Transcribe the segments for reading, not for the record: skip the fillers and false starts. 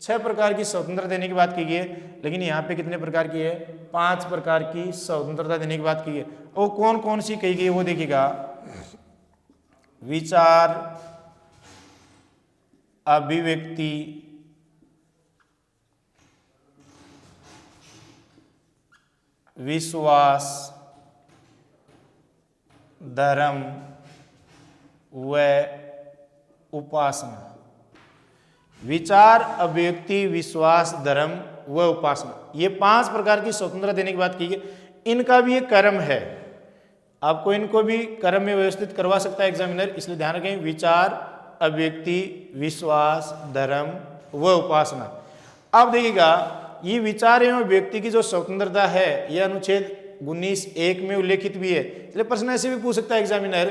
6 प्रकार की स्वतंत्रता देने की बात की गई है, लेकिन यहाँ पे कितने प्रकार की है? 5 प्रकार की स्वतंत्रता देने की बात की है। वो कौन कौन सी कही गई है वो देखिएगा। विचार, अभिव्यक्ति, विश्वास, धर्म व उपासना। विचार, अभिव्यक्ति, विश्वास, धर्म व उपासना, ये 5 प्रकार की स्वतंत्रता देने की बात की गई। इनका भी एक क्रम है, आपको इनको भी क्रम में व्यवस्थित करवा सकता है एग्जामिनर, इसलिए ध्यान रखें। विचार, अभिव्यक्ति, विश्वास, धर्म व उपासना। अब देखिएगा, ये विचार एवं व्यक्ति की जो स्वतंत्रता है यह अनुच्छेद 19(1) में उल्लेखित भी है। इसलिए प्रश्न ऐसे भी पूछ सकता है एग्जामिनर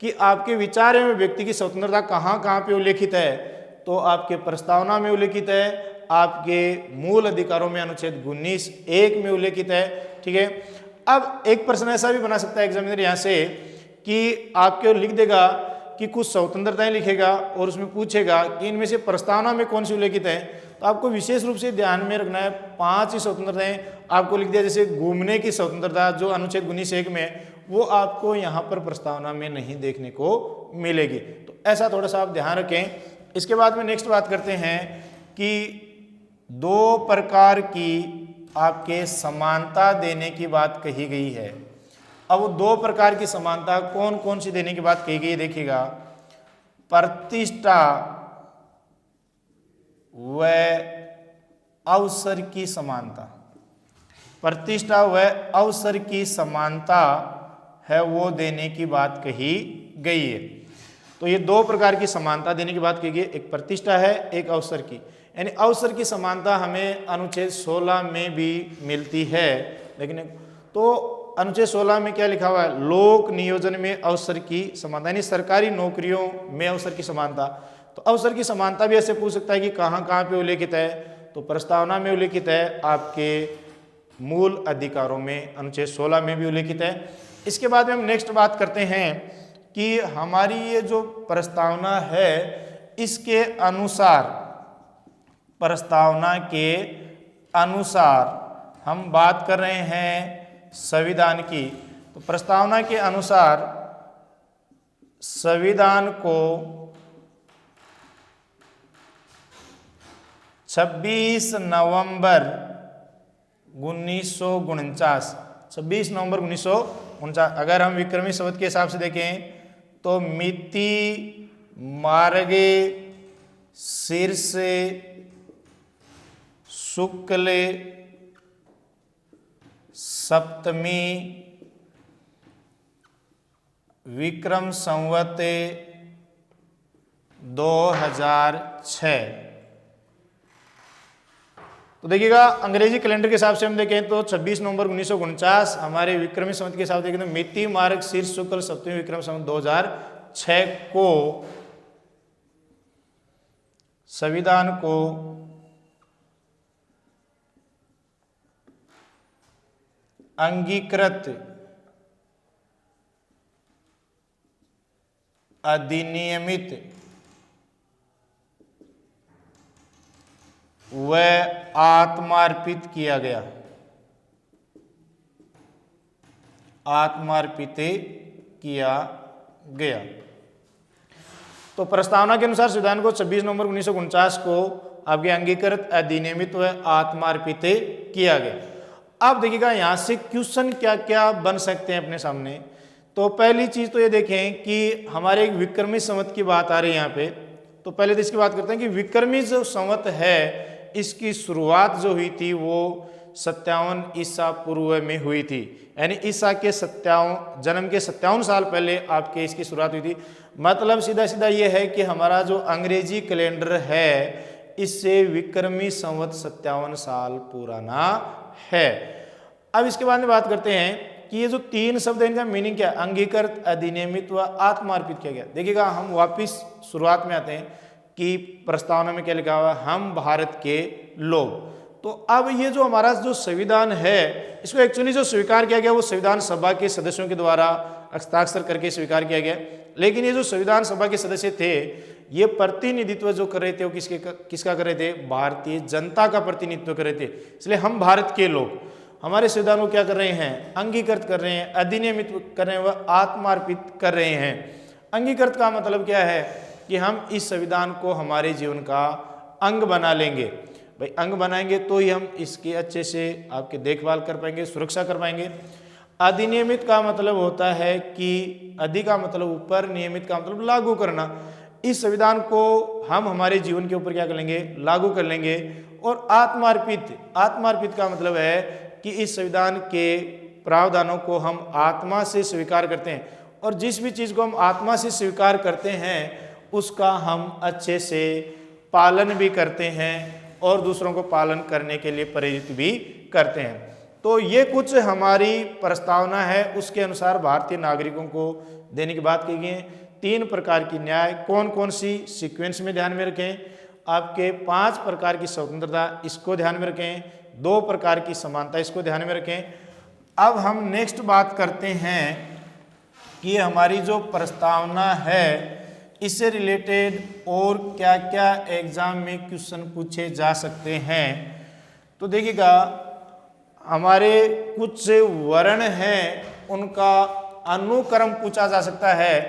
कि आपके विचार एवं व्यक्ति की स्वतंत्रता कहाँ कहाँ पे उल्लेखित है, तो आपके प्रस्तावना में उल्लेखित है, आपके मूल अधिकारों में अनुच्छेद 19(1) में उल्लेखित है। ठीक है, अब एक प्रश्न ऐसा भी बना सकता है एग्जामिनर यहाँ से कि आपके लिख देगा कि कुछ स्वतंत्रताएं लिखेगा और उसमें पूछेगा कि इनमें से प्रस्तावना में कौन सी उल्लेखित है। तो आपको विशेष रूप से ध्यान में रखना है 5 ही स्वतंत्रताएं आपको लिख दिया। जैसे घूमने की स्वतंत्रता जो अनुच्छेद 19(1) में, वो आपको यहाँ पर प्रस्तावना में नहीं देखने को मिलेगी। तो ऐसा थोड़ा सा आप ध्यान रखें। इसके बाद में नेक्स्ट बात करते हैं कि 2 प्रकार की आपके समानता देने की बात कही गई है। अब वो 2 प्रकार की समानता कौन कौन सी देने की बात कही गई है देखिएगा। प्रतिष्ठा व अवसर की समानता। प्रतिष्ठा व अवसर की समानता है वो देने की बात कही गई है। तो ये 2 प्रकार की समानता देने की बात कही गई, एक प्रतिष्ठा है, एक अवसर की। यानी अवसर की समानता हमें अनुच्छेद 16 में भी मिलती है। लेकिन तो अनुच्छेद 16 में क्या लिखा हुआ है? लोक नियोजन में अवसर की समानता, यानी सरकारी नौकरियों में अवसर की समानता। तो अवसर की समानता भी ऐसे पूछ सकता है कि कहाँ कहाँ पे उल्लेखित है, तो प्रस्तावना में उल्लेखित है, आपके मूल अधिकारों में अनुच्छेद 16 में भी उल्लेखित है। इसके बाद में हम नेक्स्ट बात करते हैं कि हमारी ये जो प्रस्तावना है इसके अनुसार, प्रस्तावना के अनुसार हम बात कर रहे हैं संविधान की। तो प्रस्तावना के अनुसार संविधान को 26 नवंबर 1949, 26 नवंबर 1949, अगर हम विक्रमी संवत के हिसाब से देखें तो मिति मार्गे शीर्ष शुक्ल सप्तमी विक्रम संवत 2006। तो देखिएगा अंग्रेजी कैलेंडर के हिसाब से हम देखें तो 26 नवंबर 1949, हमारे विक्रमी संवत के हिसाब से देखें तो मिति मार्ग शीर्ष शुक्ल सप्तमी विक्रम संवत 2006 को संविधान को अंगीकृत अधिनियमित व आत्मार्पित किया गया। आत्मार्पित किया गया। तो प्रस्तावना के अनुसार संविधान को 26 नवंबर 1949 को आपके अंगीकृत अधिनियमित व आत्मार्पित किया गया। अब देखिएगा यहाँ से क्वेश्चन क्या क्या बन सकते हैं अपने सामने। तो पहली चीज तो ये देखें कि हमारे एक विक्रमी संवत की बात आ रही है यहाँ पे। तो पहले तो इसकी बात करते हैं कि विक्रमी जो संवत है इसकी शुरुआत जो हुई थी वो 57 ईसा पूर्व में हुई थी, यानी ईसा के 57 जन्म के 57 साल पहले आपके इसकी शुरुआत हुई थी। मतलब सीधा सीधा ये है कि हमारा जो अंग्रेजी कैलेंडर है इससे विक्रमी संवत 57 साल पुराना है। अब इसके बाद में बात करते हैं कि ये जो 3 शब्द है इनका मीनिंग क्या है। अंगीकृत, अधिनियमित व आत्मार्पित किया गया। देखिएगा हम वापिस शुरुआत में आते हैं कि प्रस्तावना में क्या लिखा हुआ है, हम भारत के लोग। तो अब ये जो हमारा जो संविधान है इसको एक्चुअली जो स्वीकार किया गया वो संविधान सभा के सदस्यों के द्वारा हस्ताक्षर करके स्वीकार किया गया। लेकिन ये जो संविधान सभा के सदस्य थे ये प्रतिनिधित्व जो कर रहे थे वो किसका कर रहे थे? भारतीय जनता का प्रतिनिधित्व कर रहे थे। इसलिए हम भारत के लोग हमारे संविधान को क्या कर रहे हैं? अंगीकृत कर रहे हैं, अधिनियमित कर रहे हैं, वह आत्मार्पित कर रहे हैं। अंगीकृत का मतलब क्या है? कि हम इस संविधान को हमारे जीवन का अंग बना लेंगे। भाई अंग बनाएंगे तो ही हम इसके अच्छे से आपके देखभाल कर पाएंगे, सुरक्षा कर पाएंगे। अधिनियमित का मतलब होता है कि अधि का मतलब ऊपर, नियमित का मतलब लागू करना। इस संविधान को हम हमारे जीवन के ऊपर क्या कर लेंगे? लागू कर लेंगे। और आत्मार्पित, आत्मार्पित का मतलब है कि इस संविधान के प्रावधानों को हम आत्मा से स्वीकार करते हैं, और जिस भी चीज को हम आत्मा से स्वीकार करते हैं उसका हम अच्छे से पालन भी करते हैं और दूसरों को पालन करने के लिए प्रेरित भी करते हैं। तो ये कुछ हमारी प्रस्तावना है, उसके अनुसार भारतीय नागरिकों को देने की बात की गई है। 3 प्रकार की न्याय, कौन कौन सी? सीक्वेंस में ध्यान में रखें। आपके 5 प्रकार की स्वतंत्रता, इसको ध्यान में रखें। 2 प्रकार की समानता, इसको ध्यान में रखें। अब हम नेक्स्ट बात करते हैं कि हमारी जो प्रस्तावना है इससे रिलेटेड और क्या क्या एग्जाम में क्वेश्चन पूछे जा सकते हैं। तो देखिएगा, हमारे कुछ वर्ण हैं उनका अनुक्रम पूछा जा सकता है।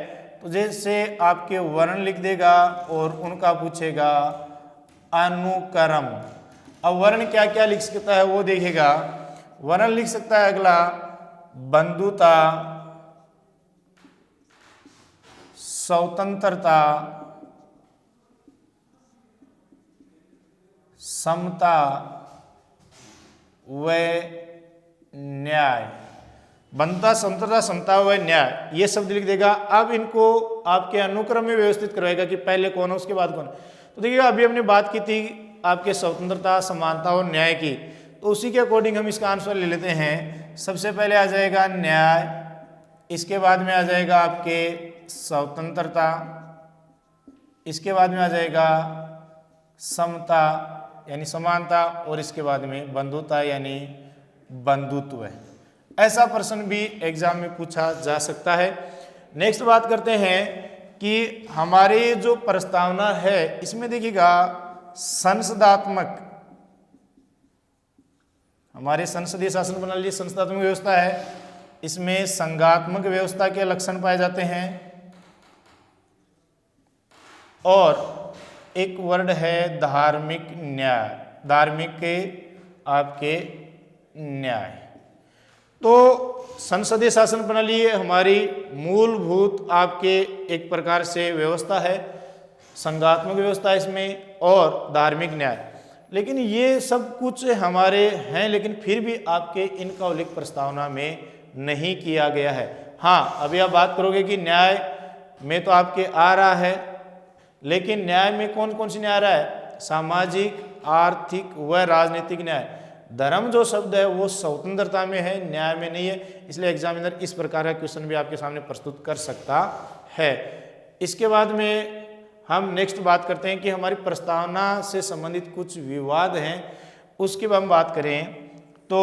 तो जैसे आपके वर्ण लिख देगा और उनका पूछेगा अनुक्रम। अब वर्ण क्या क्या लिख सकता है वो देखेगा। वर्ण लिख सकता है अगला बंधुता, स्वतंत्रता, समता व न्याय। बंधुता, स्वतंत्रता, समता व न्याय, ये शब्द लिख देगा। अब इनको आपके अनुक्रम में व्यवस्थित करवाएगा कि पहले कौन है उसके बाद कौन है। तो देखिएगा, अभी हमने बात की थी आपके स्वतंत्रता, समानता और न्याय की, तो उसी के अकॉर्डिंग हम इसका आंसर ले लेते हैं। सबसे पहले आ जाएगा न्याय, इसके बाद में आ जाएगा आपके स्वतंत्रता, इसके बाद में आ जाएगा समता यानी समानता, और इसके बाद में बंधुता यानी बंधुत्व। ऐसा प्रश्न भी एग्जाम में पूछा जा सकता है। नेक्स्ट बात करते हैं कि हमारी जो प्रस्तावना है इसमें देखिएगा संसदात्मक, हमारे संसदीय शासन प्रणाली संसदात्मक व्यवस्था है, इसमें संघात्मक व्यवस्था के लक्षण पाए जाते हैं। और एक वर्ड है धार्मिक न्याय, धार्मिक के आपके न्याय। तो संसदीय शासन प्रणाली हमारी मूलभूत आपके एक प्रकार से व्यवस्था है, संघात्मक व्यवस्था इसमें और धार्मिक न्याय। लेकिन ये सब कुछ हमारे हैं, लेकिन फिर भी आपके इनका उल्लेख प्रस्तावना में नहीं किया गया है। हाँ, अभी आप बात करोगे कि न्याय में तो आपके आ रहा है, लेकिन न्याय में कौन कौन सी न्याय आ रहा है? सामाजिक, आर्थिक व राजनीतिक न्याय। धर्म जो शब्द है वो स्वतंत्रता में है, न्याय में नहीं है। इसलिए एग्जामिनर इस प्रकार का क्वेश्चन भी आपके सामने प्रस्तुत कर सकता है। इसके बाद में हम नेक्स्ट बात करते हैं कि हमारी प्रस्तावना से संबंधित कुछ विवाद हैं, उसकी हम बात करें तो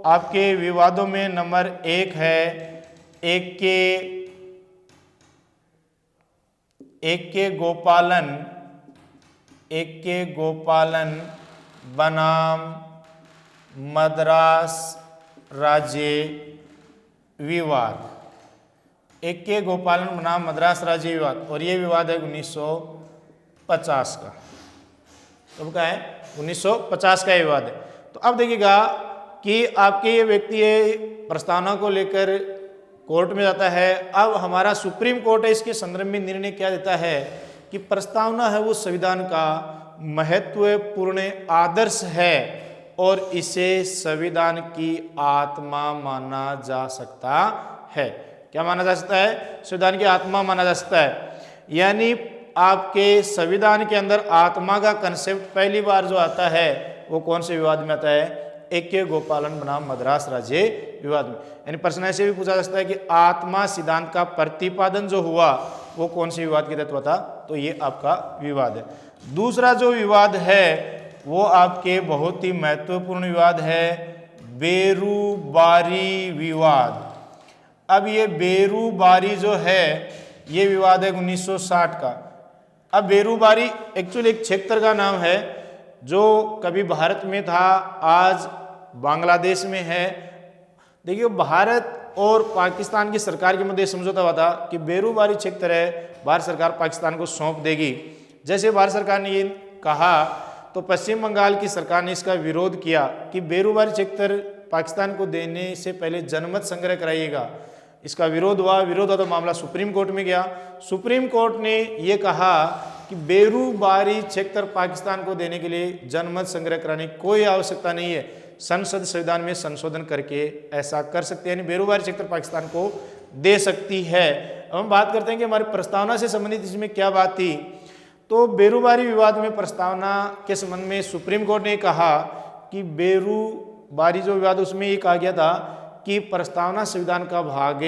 आपके विवादों में नंबर 1 है एक के गोपालन बनाम मद्रास राज्य विवाद। एक के गोपालन बनाम मद्रास राज्य विवाद, और ये विवाद है 1950 का। कब का है? 1950 का विवाद है। तो अब देखिएगा कि आपके ये व्यक्ति प्रस्तावना को लेकर कोर्ट में जाता है। अब हमारा सुप्रीम कोर्ट है, इसके संदर्भ में निर्णय क्या देता है कि प्रस्तावना है वो संविधान का महत्वपूर्ण आदर्श है और इसे संविधान की आत्मा माना जा सकता है। क्या माना जा सकता है? संविधान की आत्मा माना जा सकता है। यानी आपके संविधान के अंदर आत्मा का कंसेप्ट पहली बार जो आता है वो कौन से विवाद में आता है? एक के गोपालन बनाम मद्रास राज्य विवाद में। यानी प्रश्न ऐसे भी पूछा जा सकता है कि आत्मा सिद्धांत का प्रतिपादन जो हुआ वो कौन से विवाद के तहत हुआ था? तो ये आपका विवाद है। दूसरा जो विवाद है वो आपके बहुत ही महत्वपूर्ण विवाद है, बेरूबारी विवाद। अब ये बेरूबारी जो है ये विवाद है 1960 का। अब बेरूबारी एक्चुअली एक क्षेत्र का नाम है जो कभी भारत में था, आज बांग्लादेश में है। देखिए, भारत और पाकिस्तान की सरकार के मध्य समझौता हुआ था कि बेरूबारी क्षेत्र है, भारत सरकार पाकिस्तान को सौंप देगी। जैसे भारत सरकार ने ये कहा तो पश्चिम बंगाल की सरकार ने इसका विरोध किया कि बेरूबारी क्षेत्र पाकिस्तान को देने से पहले जनमत संग्रह कराइएगा। इसका विरोध हुआ तो मामला सुप्रीम कोर्ट में गया। सुप्रीम कोर्ट ने ये कहा कि बेरूबारी क्षेत्र पाकिस्तान को देने के लिए जनमत संग्रह कराने की कोई आवश्यकता नहीं है, संसद संविधान में संशोधन करके ऐसा कर सकते हैं, यानी बेरूबारी क्षेत्र पाकिस्तान को दे सकती है। अब हम बात करते हैं कि हमारी प्रस्तावना से संबंधित इसमें क्या बात थी। तो बेरूबारी विवाद में प्रस्तावना के संबंध में सुप्रीम कोर्ट ने कहा कि बेरूबारी जो विवाद उसमें ये कहा गया था कि प्रस्तावना संविधान का भाग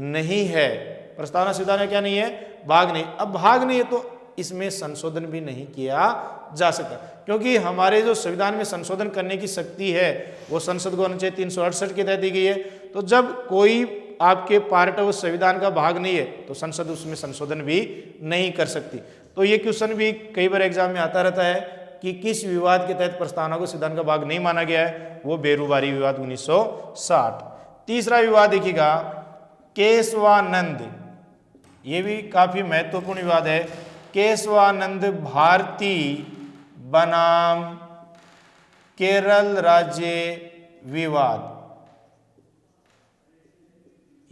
नहीं है। प्रस्तावना संविधान में क्या नहीं है? भाग नहीं। अब भाग नहीं है तो इसमें संशोधन भी नहीं किया जा सकता, क्योंकि हमारे जो संविधान में संशोधन करने की शक्ति है वो संसद को अनुच्छेद 368 के तहत दी गई है। तो जब कोई आपके पार्ट उस संविधान का भाग नहीं है तो संसद उसमें संशोधन भी नहीं कर सकती। तो ये क्वेश्चन भी कई बार एग्जाम में आता रहता है कि किस विवाद के तहत प्रस्तावना को संविधान का भाग नहीं माना गया है, वो बेरूबारी विवाद 1960। तीसरा विवाद देखिएगा, केशवानंद, ये भी काफी महत्वपूर्ण विवाद है। केशवानंद भारती बनाम केरल राज्य विवाद।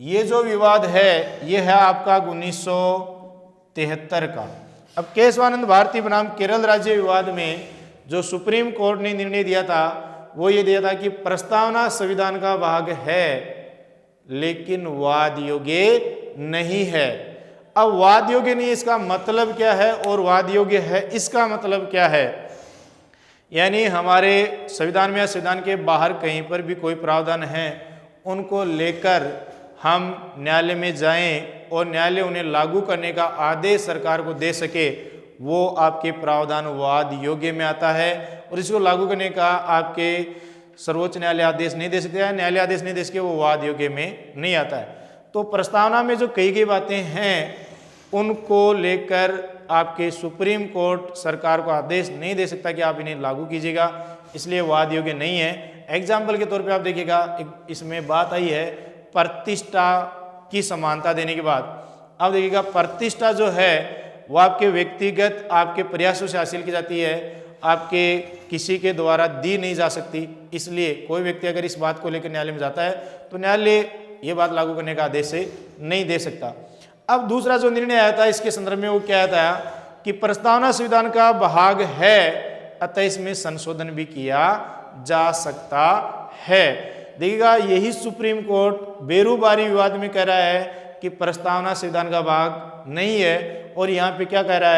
ये जो विवाद है ये है आपका 1973 का। अब केशवानंद भारती बनाम केरल राज्य विवाद में जो सुप्रीम कोर्ट ने निर्णय दिया था वो ये दिया था कि प्रस्तावना संविधान का भाग है लेकिन वाद योग्य नहीं है। अब वाद योग्य नहीं, इसका मतलब क्या है, और वाद योग्य है इसका मतलब क्या है। यानी हमारे संविधान में या संविधान के बाहर कहीं पर भी कोई प्रावधान है, उनको लेकर हम न्यायालय में जाएं और न्यायालय उन्हें लागू करने का आदेश सरकार को दे सके, वो आपके प्रावधान वाद योग्य में आता है। और इसको लागू करने का आपके सर्वोच्च न्यायालय आदेश नहीं दे सकते, न्यायालय आदेश नहीं दे सके, वो वाद योग्य में नहीं आता है। तो प्रस्तावना में जो कही गई बातें हैं उनको लेकर आपके सुप्रीम कोर्ट सरकार को आदेश नहीं दे सकता कि आप इन्हें लागू कीजिएगा, इसलिए वाद योग्य नहीं है। एग्जाम्पल के तौर पे आप देखिएगा, इसमें बात आई है प्रतिष्ठा की समानता देने के बाद। अब देखिएगा, प्रतिष्ठा जो है वो आपके व्यक्तिगत आपके प्रयासों से हासिल की जाती है, आपके किसी के द्वारा दी नहीं जा सकती। इसलिए कोई व्यक्ति अगर इस बात को लेकर न्यायालय में जाता है तो न्यायालय ये बात लागू करने का आदेश नहीं दे सकता। अब दूसरा जो निर्णय आया था इसके संदर्भ में वो क्या आया था कि प्रस्तावना संविधान का भाग है, अतः इसमें संशोधन भी किया जा सकता है। देखिएगा, यही सुप्रीम कोर्ट बेरूबारी विवाद में कह रहा है कि प्रस्तावना संविधान का भाग नहीं है, और यहाँ पे क्या कह रहा है